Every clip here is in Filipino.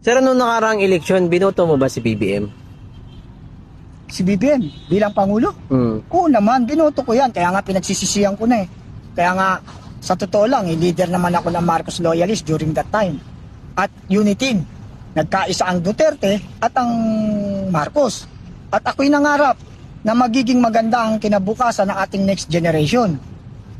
Sir, nung nakaraang eleksyon, binoto mo ba si BBM? Si BBM bilang Pangulo? Oo naman, binoto ko yan. Kaya nga pinagsisisihan ko na eh. Kaya nga, sa totoo lang, leader naman ako ng Marcos loyalist during that time. At unity, nagkaisa ang Duterte at ang Marcos. At ako'y nangarap na magiging maganda ang kinabukasan ng ating next generation.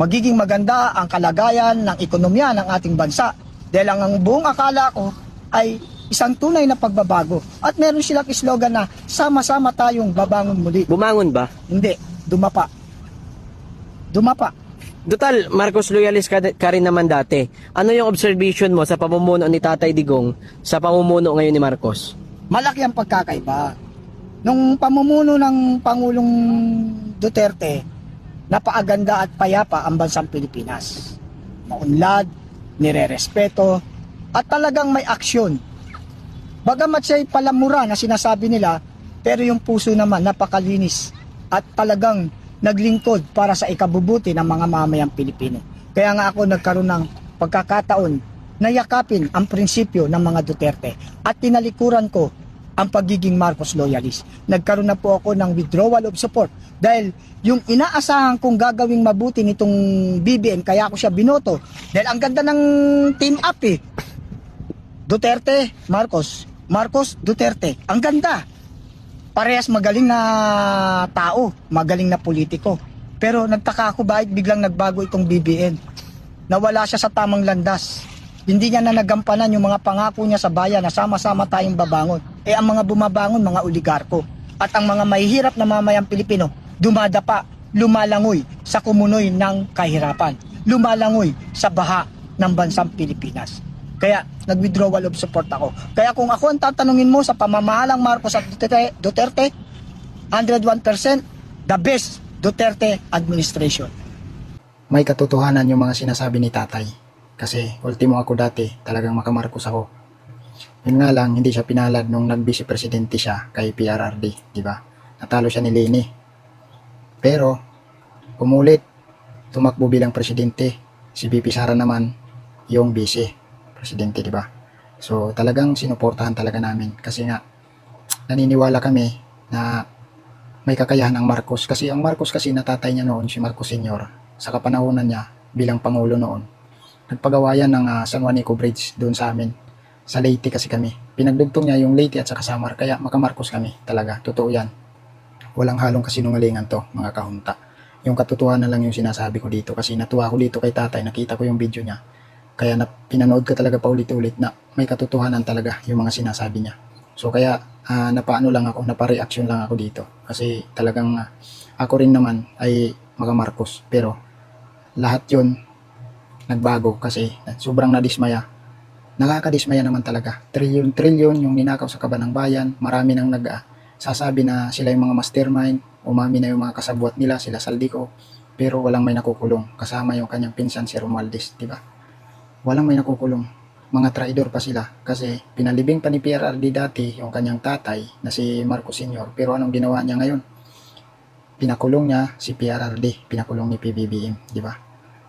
Magiging maganda ang kalagayan ng ekonomiya ng ating bansa. Dahil ang buong akala ko ay isang tunay na pagbabago. At meron silang slogan na sama-sama tayong babangon muli. Bumangon ba? Hindi, dumapa. Dumapa. Total, Marcos loyalist ka rin naman dati. Ano yung observation mo sa pamumuno ni Tatay Digong sa pamumuno ngayon ni Marcos? Malaki ang pagkakaiba. Nung pamumuno ng Pangulong Duterte, napaaganda at payapa ang bansang Pilipinas. Maunlad, nirerespeto, at talagang may aksyon. Bagamat siya'y palamura na sinasabi nila, pero yung puso naman napakalinis at talagang naglingkod para sa ikabubuti ng mga mamayang Pilipino. Kaya nga ako nagkaroon ng pagkakataon na yakapin ang prinsipyo ng mga Duterte at tinalikuran ko ang pagiging Marcos loyalist. Nagkaroon na po ako ng withdrawal of support dahil yung inaasahan kong gagawing mabuti nitong BBM, kaya ako siya binoto dahil ang ganda ng team up eh. Duterte, Marcos, Marcos, Duterte. Ang ganda. Parehas magaling na tao, magaling na politiko. Pero nagtaka ako bakit biglang nagbago itong BBM. Nawala siya sa tamang landas. Hindi niya na nagampanan yung mga pangako niya sa bayan na sama-sama tayong babangon. Eh ang mga bumabangon, mga oligarko. At ang mga mahihirap na mamayang Pilipino, dumadapa, lumalangoy sa kumunoy ng kahirapan. Lumalangoy sa baha ng bansang Pilipinas. Kaya nag-withdrawal of support ako. Kaya kung ako ang tatanungin mo sa pamamahalang Marcos at Duterte, 101% the best Duterte administration. May katotohanan yung mga sinasabi ni tatay. Kasi ultimo ako dati, talagang makamarcos ako. Yun nga lang, hindi siya pinalad nung nag-vice presidente siya kay PRRD, di ba? Natalo siya ni Leni. Pero, umulit, tumakbo bilang presidente. Si VP Sara naman, yung vice presidente, di ba? So, talagang sinuportahan talaga namin. Kasi nga, naniniwala kami na may kakayahan ang Marcos. Kasi ang Marcos kasi natatay niya noon, si Marcos Sr. sa kapanahonan niya bilang Pangulo noon. Nagpagawa yan ng San Juanico Bridge doon sa amin. Sa Leyte kasi kami. Pinagdugtong niya yung Leyte at saka Samar. Kaya makamarcos kami talaga. Totoo yan. Walang halong kasinungalingan to, mga kahunta. Yung katotohanan lang yung sinasabi ko dito. Kasi natuwa ko dito kay tatay. Nakita ko yung video niya. Kaya pinanood ko talaga paulit-ulit na may katotohanan talaga yung mga sinasabi niya. So kaya napaano lang ako, napareaction lang ako dito. Kasi talagang ako rin naman ay makamarcos. Pero lahat yun nagbago kasi sobrang nadismaya. Nakakadismaya naman talaga. Trilyon yung ninakaw sa kaban ng bayan. Marami nang sasabi na sila yung mga mastermind. Umami na yung mga kasabwat nila, sila Saldico. Pero walang may nakukulong. Kasama yung kanyang pinsan si Romualdez, di ba? Walang may nakukulong. Mga traidor pa sila. Kasi pinalibing pa ni PRRD dati yung kanyang tatay na si Marcos Sr. Pero anong ginawa niya ngayon? Pinakulong niya si PRRD. Pinakulong ni PBBM, di ba?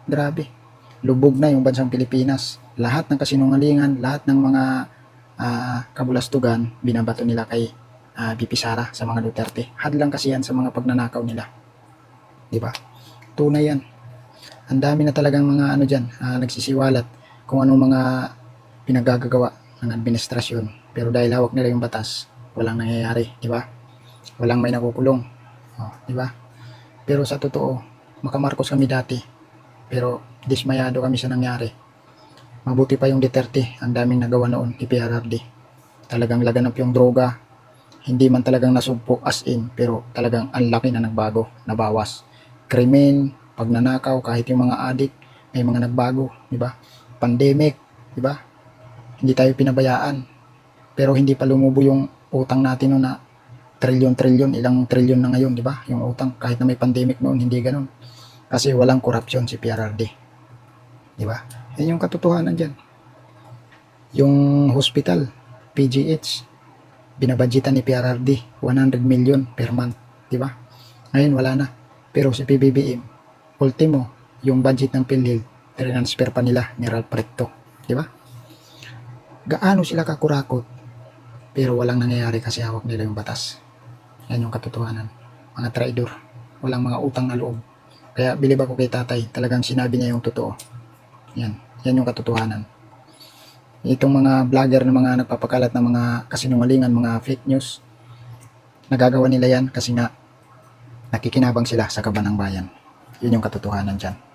Grabe. Lubog na yung bansang Pilipinas. Lahat ng kasinungalingan, lahat ng mga kabulastugan, binabato nila kay VP Sara sa mga Duterte. Hadlang kasi yan sa mga pagnanakaw nila. Di ba? Tunay yan. Ang dami na talagang mga dyan, nagsisiwalat kung anong mga pinagagagawa ng administrasyon. Pero dahil hawak nila yung batas, walang nangyayari, di ba? Walang may nakukulong. Di ba? Pero sa totoo, makamarcos kami dati. Pero dismayado kami sa nangyari. Mabuti pa yung Duterte, ang daming nagawa noon ni PRRD. Talagang laganap yung droga. Hindi man talagang nasugpo as in, pero talagang ang laki na nagbago, nabawas. Krimen, pagnanakaw, kahit yung mga adik, may mga nagbago, di ba? Pandemic, di ba? Hindi tayo pinabayaan. Pero hindi pa lumubo yung utang natin noon na trilyon, ilang trilyon na ngayon, di ba? Yung utang, kahit na may pandemic noon, hindi ganun. Kasi walang korupsyon si PRRD. Di ba? Yan yung katotohanan dyan. Yung hospital, PGH, binabudgetan ni PRRD, 100 million per month. Di ba? Ngayon, wala na. Pero si PBBM, ultimo, yung budget ng PhilHealth, transfer pa nila ni Ralph Recto. Di ba? Gaano sila kakurakot Pero walang nangyayari kasi hawak nila yung batas. Yan yung katotohanan. Mga traidor. Walang mga utang na loob. Kaya bilib ako kay tatay. Talagang sinabi niya yung totoo. Yan. Yan yung katotohanan. Itong mga vlogger na mga nagpapakalat ng mga kasinungalingan, mga fake news, nagagawa nila yan kasi nga nakikinabang sila sa kaban ng bayan. Yun yung katotohanan dyan.